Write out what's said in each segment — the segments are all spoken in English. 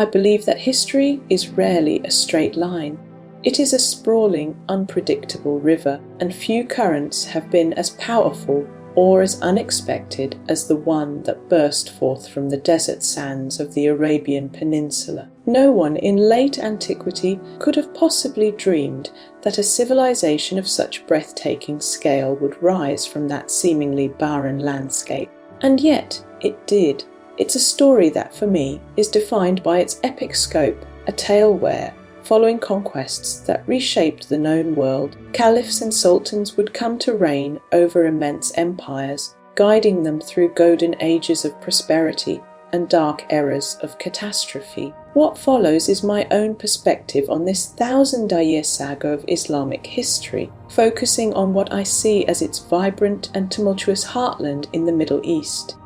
I believe that history is rarely a straight line. It is a sprawling, unpredictable river, and few currents have been as powerful or as unexpected as the one that burst forth from the desert sands of the Arabian Peninsula. No one in late antiquity could have possibly dreamed that a civilization of such breathtaking scale would rise from that seemingly barren landscape. And yet, it did. It's a story that, for me, is defined by its epic scope, a tale where, following conquests that reshaped the known world, caliphs and sultans would come to reign over immense empires, guiding them through golden ages of prosperity and dark eras of catastrophe. What follows is my own perspective on this thousand-year saga of Islamic history, focusing on what I see as its vibrant and tumultuous heartland in the Middle East.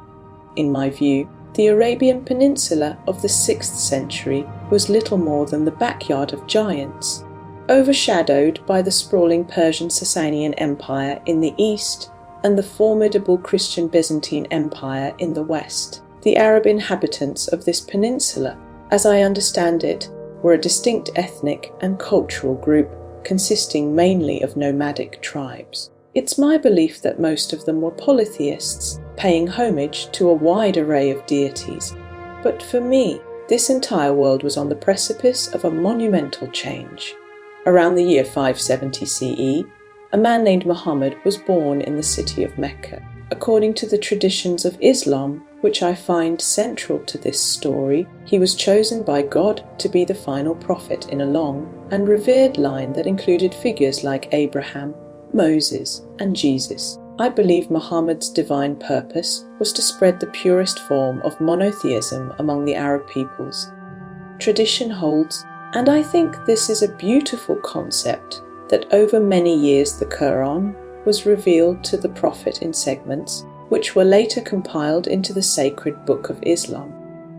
In my view, the Arabian Peninsula of the 6th century was little more than the backyard of giants, overshadowed by the sprawling Persian Sassanian Empire in the east and the formidable Christian Byzantine Empire in the west. The Arab inhabitants of this peninsula, as I understand it, were a distinct ethnic and cultural group consisting mainly of nomadic tribes. It's my belief that most of them were polytheists, paying homage to a wide array of deities. But for me, this entire world was on the precipice of a monumental change. Around the year 570 CE, a man named Muhammad was born in the city of Mecca. According to the traditions of Islam, which I find central to this story, he was chosen by God to be the final prophet in a long and revered line that included figures like Abraham, Moses, and Jesus. I believe Muhammad's divine purpose was to spread the purest form of monotheism among the Arab peoples. Tradition holds, and I think this is a beautiful concept, that over many years the Qur'an was revealed to the Prophet in segments, which were later compiled into the sacred book of Islam.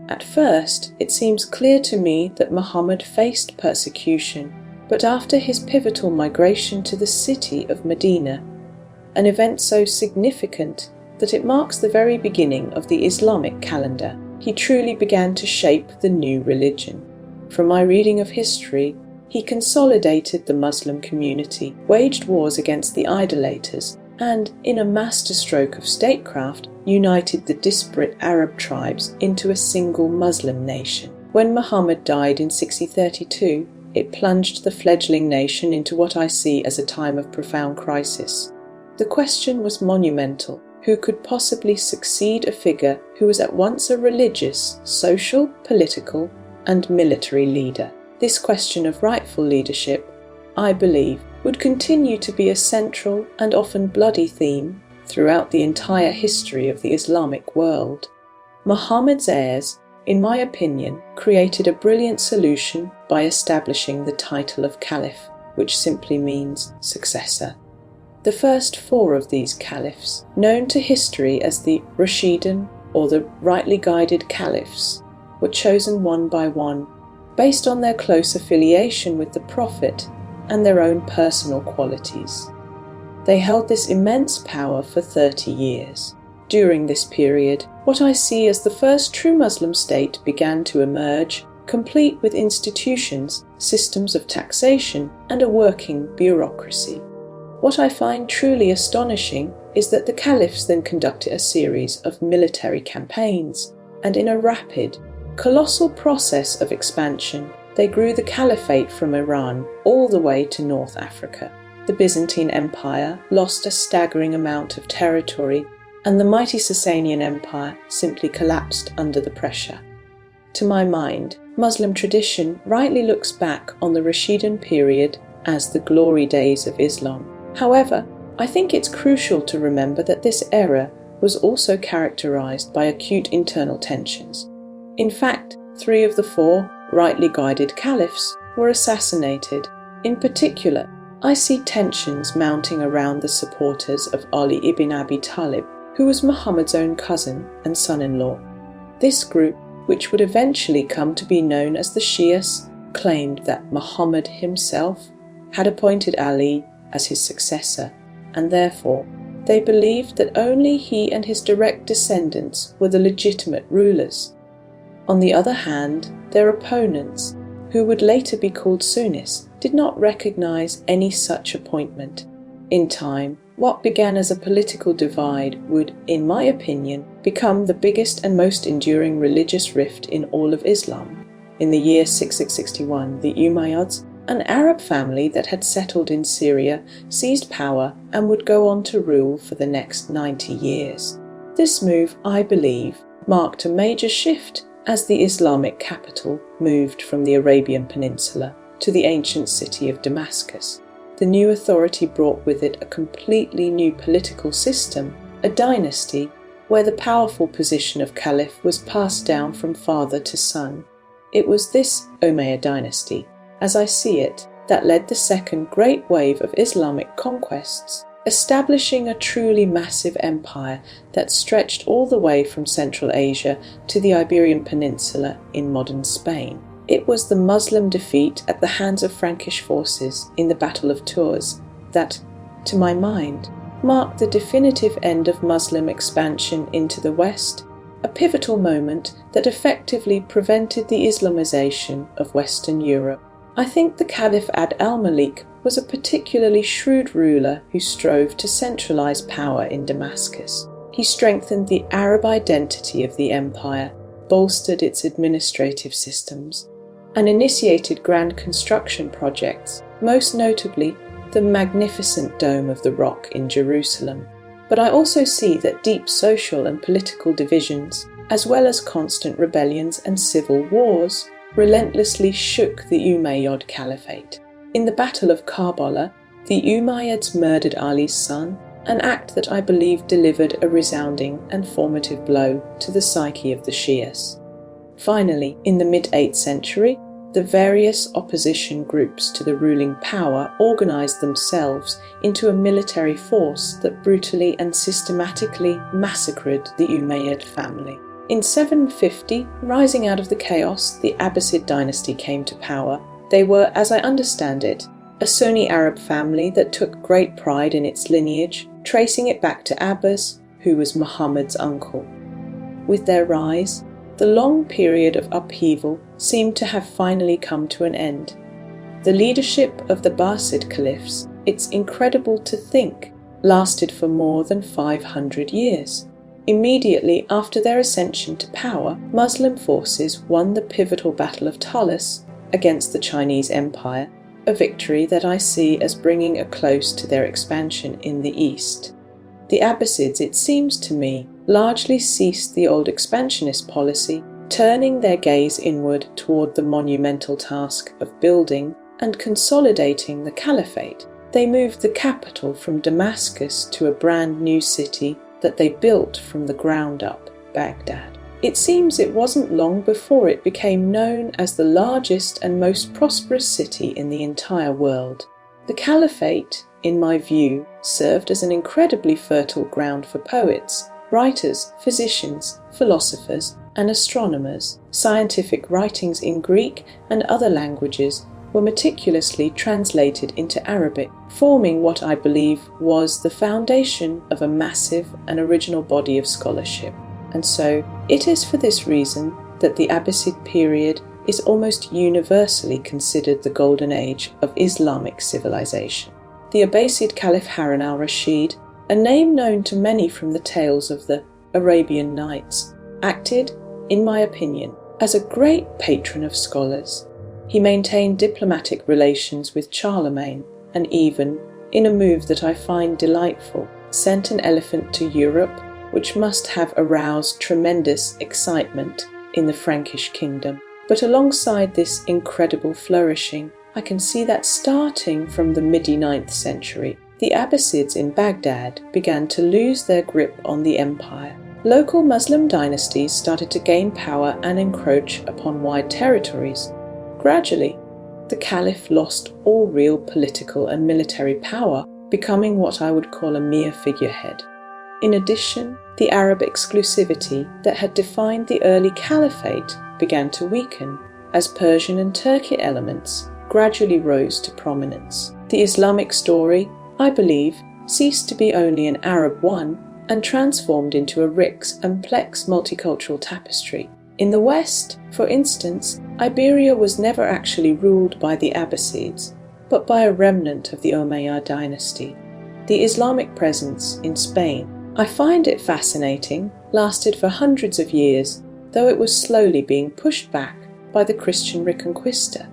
At first, it seems clear to me that Muhammad faced persecution, but after his pivotal migration to the city of Medina, an event so significant that it marks the very beginning of the Islamic calendar, he truly began to shape the new religion. From my reading of history, he consolidated the Muslim community, waged wars against the idolaters, and, in a masterstroke of statecraft, united the disparate Arab tribes into a single Muslim nation. When Muhammad died in 632, it plunged the fledgling nation into what I see as a time of profound crisis. The question was monumental. Who could possibly succeed a figure who was at once a religious, social, political, and military leader? This question of rightful leadership, I believe, would continue to be a central and often bloody theme throughout the entire history of the Islamic world. Muhammad's heirs, in my opinion, created a brilliant solution by establishing the title of Caliph, which simply means successor. The first 4 of these caliphs, known to history as the Rashidun or the rightly guided Caliphs, were chosen one by one, based on their close affiliation with the Prophet and their own personal qualities. They held this immense power for 30 years. During this period, what I see as the first true Muslim state began to emerge, complete with institutions, systems of taxation, and a working bureaucracy. What I find truly astonishing is that the caliphs then conducted a series of military campaigns, and in a rapid, colossal process of expansion, they grew the Caliphate from Iran all the way to North Africa. The Byzantine Empire lost a staggering amount of territory, and the mighty Sassanian Empire simply collapsed under the pressure. To my mind, Muslim tradition rightly looks back on the Rashidun period as the glory days of Islam. However, I think it's crucial to remember that this era was also characterized by acute internal tensions. In fact, 3 of the 4 rightly guided caliphs were assassinated. In particular, I see tensions mounting around the supporters of Ali ibn Abi Talib, who was Muhammad's own cousin and son-in-law. This group, which would eventually come to be known as the Shias, claimed that Muhammad himself had appointed Ali as his successor, and therefore they believed that only he and his direct descendants were the legitimate rulers. On the other hand, their opponents, who would later be called Sunnis, did not recognize any such appointment. In time, what began as a political divide would, in my opinion, become the biggest and most enduring religious rift in all of Islam. In the year 661, the Umayyads, an Arab family that had settled in Syria, seized power and would go on to rule for the next 90 years. This move, I believe, marked a major shift as the Islamic capital moved from the Arabian Peninsula to the ancient city of Damascus. The new authority brought with it a completely new political system, a dynasty, where the powerful position of Caliph was passed down from father to son. It was this Umayyad dynasty, as I see it, that led the second great wave of Islamic conquests, establishing a truly massive empire that stretched all the way from Central Asia to the Iberian Peninsula in modern Spain. It was the Muslim defeat at the hands of Frankish forces in the Battle of Tours that, to my mind, marked the definitive end of Muslim expansion into the West, a pivotal moment that effectively prevented the Islamization of Western Europe. I think the Caliph al-Malik was a particularly shrewd ruler who strove to centralize power in Damascus. He strengthened the Arab identity of the empire, bolstered its administrative systems, and initiated grand construction projects, most notably the magnificent Dome of the Rock in Jerusalem. But I also see that deep social and political divisions, as well as constant rebellions and civil wars, relentlessly shook the Umayyad Caliphate. In the Battle of Karbala, the Umayyads murdered Ali's son, an act that I believe delivered a resounding and formative blow to the psyche of the Shias. Finally, in the mid-8th century, the various opposition groups to the ruling power organized themselves into a military force that brutally and systematically massacred the Umayyad family. In 750, rising out of the chaos, the Abbasid dynasty came to power. They were, as I understand it, a Sunni Arab family that took great pride in its lineage, tracing it back to Abbas, who was Muhammad's uncle. With their rise, the long period of upheaval seemed to have finally come to an end. The leadership of the Abbasid Caliphs, it's incredible to think, lasted for more than 500 years. Immediately after their ascension to power, Muslim forces won the pivotal Battle of Talas against the Chinese Empire, a victory that I see as bringing a close to their expansion in the east. The Abbasids, it seems to me, largely ceased the old expansionist policy, turning their gaze inward toward the monumental task of building and consolidating the Caliphate. They moved the capital from Damascus to a brand new city that they built from the ground up, Baghdad. It seems it wasn't long before it became known as the largest and most prosperous city in the entire world. The Caliphate, in my view, served as an incredibly fertile ground for poets, writers, physicians, philosophers, and astronomers. Scientific writings in Greek and other languages were meticulously translated into Arabic, forming what I believe was the foundation of a massive and original body of scholarship. And so, it is for this reason that the Abbasid period is almost universally considered the golden age of Islamic civilization. The Abbasid Caliph Harun al-Rashid, a name known to many from the tales of the Arabian Nights, acted, in my opinion, as a great patron of scholars. He maintained diplomatic relations with Charlemagne and even, in a move that I find delightful, sent an elephant to Europe, which must have aroused tremendous excitement in the Frankish kingdom. But alongside this incredible flourishing, I can see that starting from the mid-9th century, the Abbasids in Baghdad began to lose their grip on the empire. Local Muslim dynasties started to gain power and encroach upon wide territories. Gradually, the Caliph lost all real political and military power, becoming what I would call a mere figurehead. In addition, the Arab exclusivity that had defined the early Caliphate began to weaken, as Persian and Turkic elements gradually rose to prominence. The Islamic story, I believe, ceased to be only an Arab one and transformed into a rich and complex multicultural tapestry. In the West, for instance, Iberia was never actually ruled by the Abbasids, but by a remnant of the Umayyad dynasty. The Islamic presence in Spain, I find it fascinating, lasted for hundreds of years, though it was slowly being pushed back by the Christian Reconquista.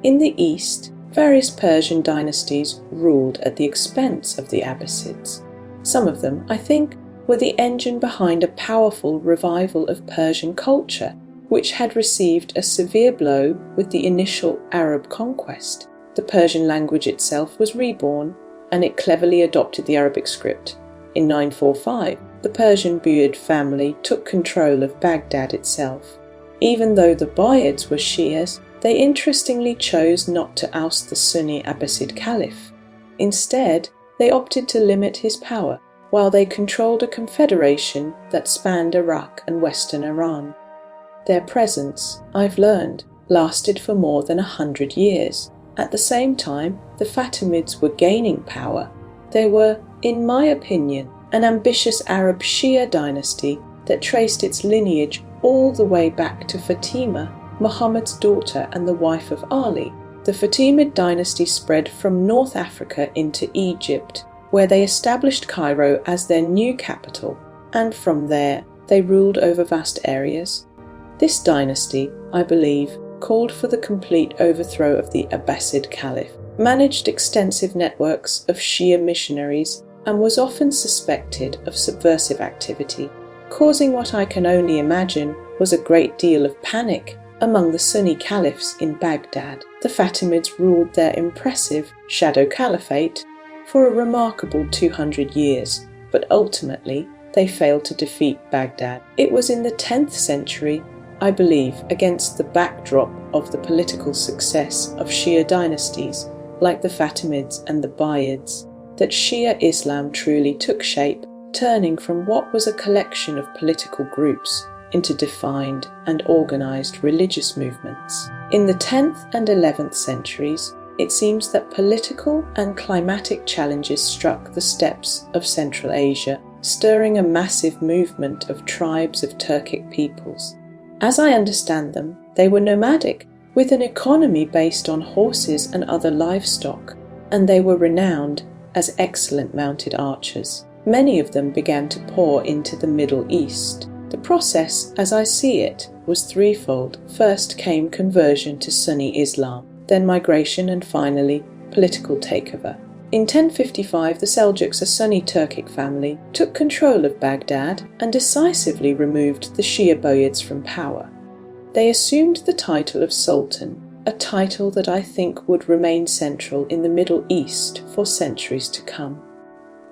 In the East, various Persian dynasties ruled at the expense of the Abbasids. Some of them, I think, were the engine behind a powerful revival of Persian culture, which had received a severe blow with the initial Arab conquest. The Persian language itself was reborn, and it cleverly adopted the Arabic script. In 945, the Persian Buyid family took control of Baghdad itself. Even though the Buyids were Shias, they interestingly chose not to oust the Sunni Abbasid Caliph. Instead, they opted to limit his power, while they controlled a confederation that spanned Iraq and western Iran. Their presence, I've learned, lasted for more than 100 years. At the same time, the Fatimids were gaining power. They were, in my opinion, an ambitious Arab Shia dynasty that traced its lineage all the way back to Fatima, Muhammad's daughter and the wife of Ali. The Fatimid dynasty spread from North Africa into Egypt, where they established Cairo as their new capital, and from there they ruled over vast areas. This dynasty, I believe, called for the complete overthrow of the Abbasid Caliph, managed extensive networks of Shia missionaries, and was often suspected of subversive activity, causing what I can only imagine was a great deal of panic among the Sunni Caliphs in Baghdad. The Fatimids ruled their impressive shadow caliphate for a remarkable 200 years, but ultimately they failed to defeat Baghdad. It was in the 10th century, I believe, against the backdrop of the political success of Shia dynasties like the Fatimids and the Buyids, that Shia Islam truly took shape, turning from what was a collection of political groups into defined and organized religious movements. In the 10th and 11th centuries, it seems that political and climatic challenges struck the steppes of Central Asia, stirring a massive movement of tribes of Turkic peoples. As I understand them, they were nomadic, with an economy based on horses and other livestock, and they were renowned as excellent mounted archers. Many of them began to pour into the Middle East. The process, as I see it, was threefold. First came conversion to Sunni Islam, then migration, and finally political takeover. In 1055, the Seljuks, a Sunni Turkic family, took control of Baghdad and decisively removed the Shia Buyids from power. They assumed the title of Sultan, a title that I think would remain central in the Middle East for centuries to come.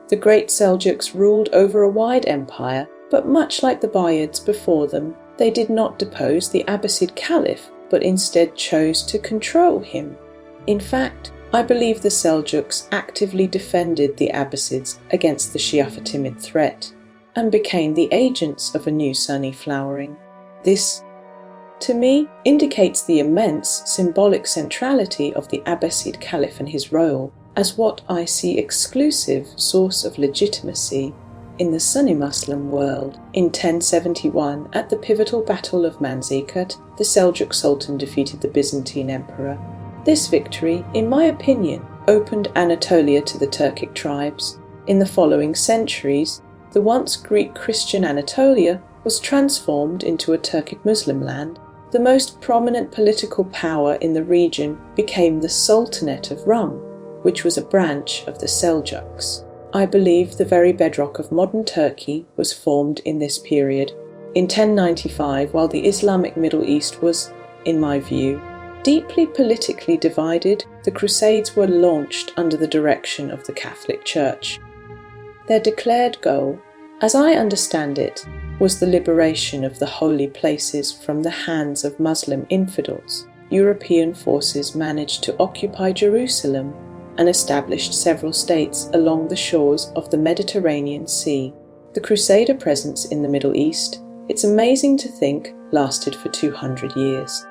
The great Seljuks ruled over a wide empire, but much like the Buyids before them, they did not depose the Abbasid Caliph, but instead chose to control him. In fact, I believe the Seljuks actively defended the Abbasids against the Shia Fatimid threat, and became the agents of a new Sunni flowering. This, to me, indicates the immense symbolic centrality of the Abbasid Caliph and his role as what I see exclusive source of legitimacy in the Sunni Muslim world. In 1071, at the pivotal Battle of Manzikert, the Seljuk Sultan defeated the Byzantine Emperor. This victory, in my opinion, opened Anatolia to the Turkic tribes. In the following centuries, the once Greek Christian Anatolia was transformed into a Turkic Muslim land. The most prominent political power in the region became the Sultanate of Rum, which was a branch of the Seljuks. I believe the very bedrock of modern Turkey was formed in this period. In 1095, while the Islamic Middle East was, in my view, deeply politically divided, the Crusades were launched under the direction of the Catholic Church. Their declared goal, as I understand it, was the liberation of the holy places from the hands of Muslim infidels. European forces managed to occupy Jerusalem and established several states along the shores of the Mediterranean Sea. The Crusader presence in the Middle East, it's amazing to think, lasted for 200 years.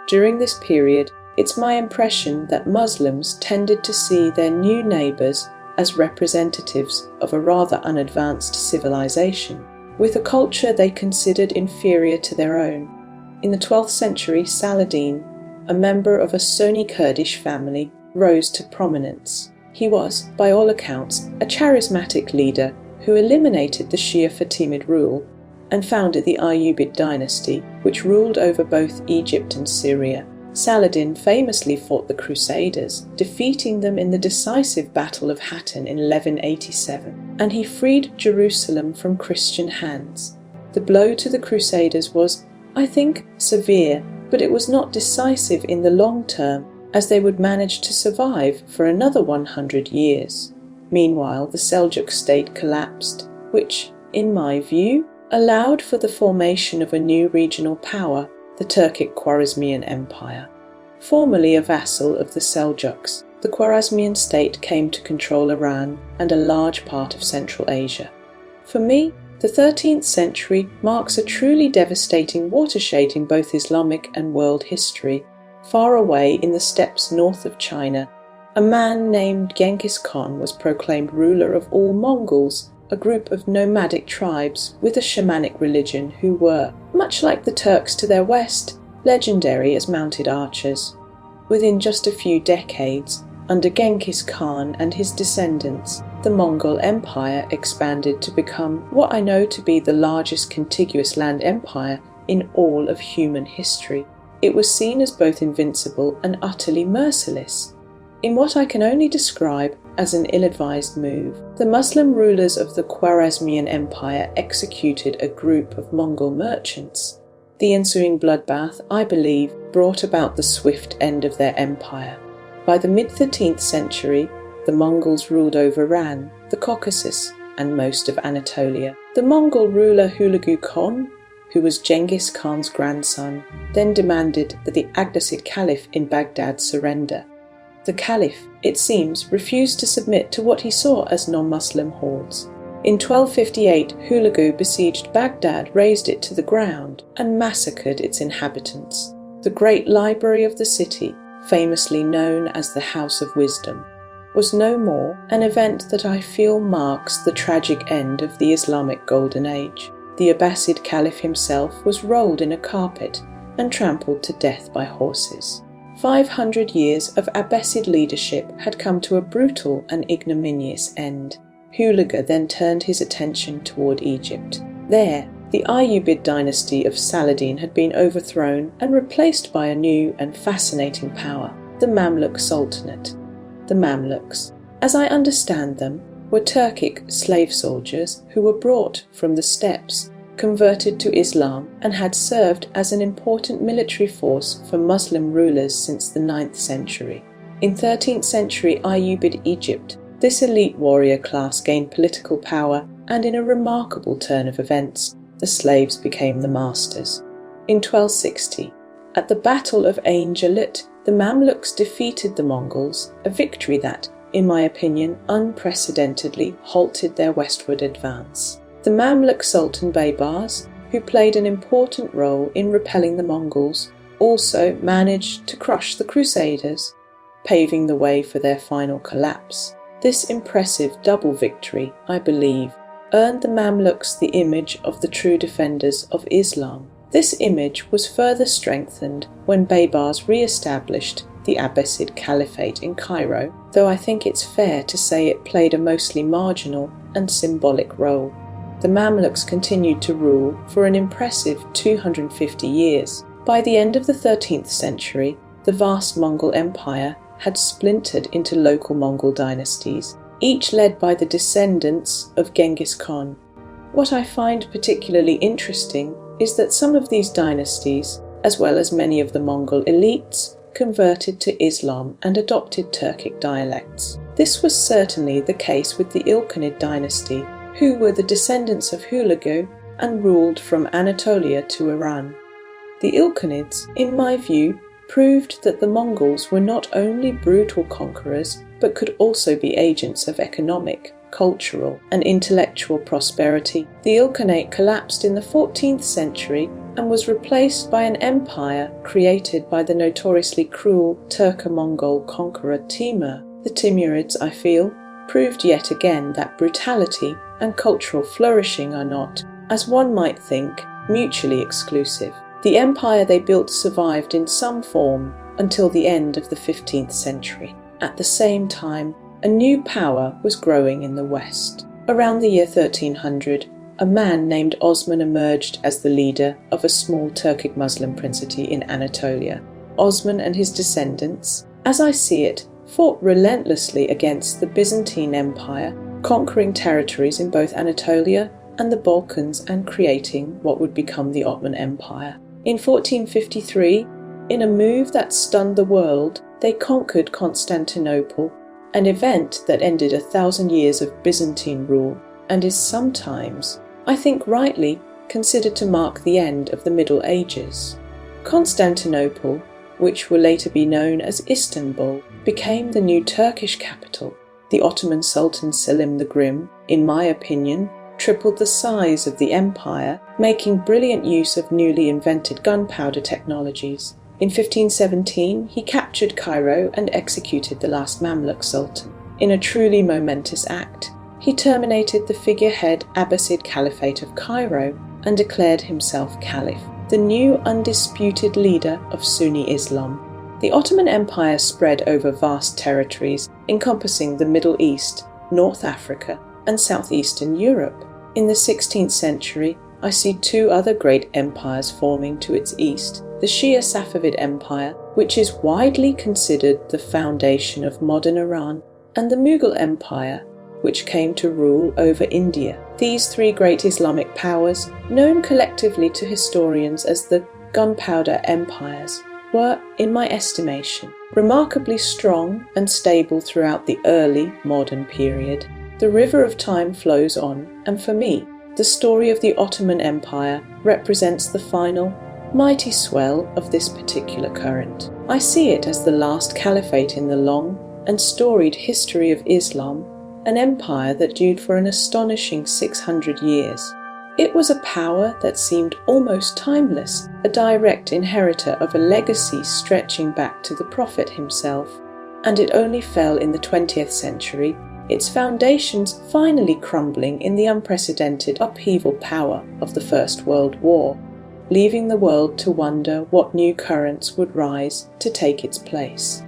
During this period, it's my impression that Muslims tended to see their new neighbours as representatives of a rather unadvanced civilization. with a culture they considered inferior to their own. In the 12th century, Saladin, a member of a Sunni Kurdish family, rose to prominence. He was, by all accounts, a charismatic leader who eliminated the Shia Fatimid rule and founded the Umayyad dynasty, which ruled over both Egypt and Syria. Saladin famously fought the Crusaders, defeating them in the decisive Battle of Hattin in 1187, and he freed Jerusalem from Christian hands. The blow to the Crusaders was, I think, severe, but it was not decisive in the long term, as they would manage to survive for another 100 years. Meanwhile, the Seljuk state collapsed, which, in my view, allowed for the formation of a new regional power, the Turkic Khwarezmian Empire. Formerly a vassal of the Seljuks, the Khwarezmian state came to control Iran and a large part of Central Asia. For me, the 13th century marks a truly devastating watershed in both Islamic and world history. Far away in the steppes north of China, a man named Genghis Khan was proclaimed ruler of all Mongols, a group of nomadic tribes with a shamanic religion who were, much like the Turks to their west, legendary as mounted archers. Within just a few decades, under Genghis Khan and his descendants, the Mongol Empire expanded to become what I know to be the largest contiguous land empire in all of human history. It was seen as both invincible and utterly merciless. In what I can only describe as an ill-advised move, the Muslim rulers of the Khwarezmian Empire executed a group of Mongol merchants. The ensuing bloodbath, I believe, brought about the swift end of their empire. By the mid-13th century, the Mongols ruled over Iran, the Caucasus, and most of Anatolia. The Mongol ruler Hulagu Khan, who was Genghis Khan's grandson, then demanded that the Abbasid Caliph in Baghdad surrender. The Caliph, it seems, refused to submit to what he saw as non-Muslim hordes. In 1258, Hulagu besieged Baghdad, razed it to the ground, and massacred its inhabitants. The great library of the city, famously known as the House of Wisdom, was no more, an event that I feel marks the tragic end of the Islamic Golden Age. The Abbasid Caliph himself was rolled in a carpet and trampled to death by horses. 500 years of Abbasid leadership had come to a brutal and ignominious end. Hulagu then turned his attention toward Egypt. There, the Umayyad dynasty of Saladin had been overthrown and replaced by a new and fascinating power, the Mamluk Sultanate. The Mamluks, as I understand them, were Turkic slave soldiers who were brought from the steppes, converted to Islam, and had served as an important military force for Muslim rulers since the 9th century. In 13th century Umayyad Egypt, this elite warrior class gained political power, and in a remarkable turn of events, the slaves became the masters. In 1260, at the Battle of Ain Jalut, the Mamluks defeated the Mongols, a victory that, in my opinion, unprecedentedly halted their westward advance. The Mamluk Sultan Baybars, who played an important role in repelling the Mongols, also managed to crush the Crusaders, paving the way for their final collapse. This impressive double victory, I believe, earned the Mamluks the image of the true defenders of Islam. This image was further strengthened when Baybars re-established the Abbasid Caliphate in Cairo, though I think it's fair to say it played a mostly marginal and symbolic role. The Mamluks continued to rule for an impressive 250 years. By the end of the 13th century, the vast Mongol Empire had splintered into local Mongol dynasties, each led by the descendants of Genghis Khan. What I find particularly interesting is that some of these dynasties, as well as many of the Mongol elites, converted to Islam and adopted Turkic dialects. This was certainly the case with the Ilkhanid dynasty, who were the descendants of Hulagu and ruled from Anatolia to Iran. The Ilkhanids, in my view, proved that the Mongols were not only brutal conquerors, but could also be agents of economic, cultural, and intellectual prosperity. The Ilkhanate collapsed in the 14th century and was replaced by an empire created by the notoriously cruel Turco-Mongol conqueror Timur. The Timurids, I feel, proved yet again that brutality and cultural flourishing are not, as one might think, mutually exclusive. The empire they built survived in some form until the end of the 15th century. At the same time, a new power was growing in the West. Around the year 1300, a man named Osman emerged as the leader of a small Turkic Muslim principality in Anatolia. Osman and his descendants, as I see it, fought relentlessly against the Byzantine Empire, conquering territories in both Anatolia and the Balkans and creating what would become the Ottoman Empire. In 1453, in a move that stunned the world, they conquered Constantinople, an event that ended 1,000 years of Byzantine rule and is sometimes, I think rightly, considered to mark the end of the Middle Ages. Constantinople, which will later be known as Istanbul, became the new Turkish capital. The Ottoman Sultan Selim the Grim, in my opinion, tripled the size of the empire, making brilliant use of newly invented gunpowder technologies. In 1517, he captured Cairo and executed the last Mamluk Sultan. In a truly momentous act, he terminated the figurehead Abbasid Caliphate of Cairo and declared himself Caliph, the new undisputed leader of Sunni Islam. The Ottoman Empire spread over vast territories encompassing the Middle East, North Africa, and southeastern Europe. In the 16th century, I see two other great empires forming to its east, the Shia Safavid Empire, which is widely considered the foundation of modern Iran, and the Mughal Empire, which came to rule over India. These three great Islamic powers, known collectively to historians as the Gunpowder Empires, were, in my estimation, remarkably strong and stable throughout the early modern period. The river of time flows on, and for me, the story of the Ottoman Empire represents the final, mighty swell of this particular current. I see it as the last caliphate in the long and storied history of Islam, an empire that endured for an astonishing 600 years. It was a power that seemed almost timeless, a direct inheritor of a legacy stretching back to the Prophet himself, and it only fell in the 20th century, its foundations finally crumbling in the unprecedented upheaval power of the First World War, leaving the world to wonder what new currents would rise to take its place.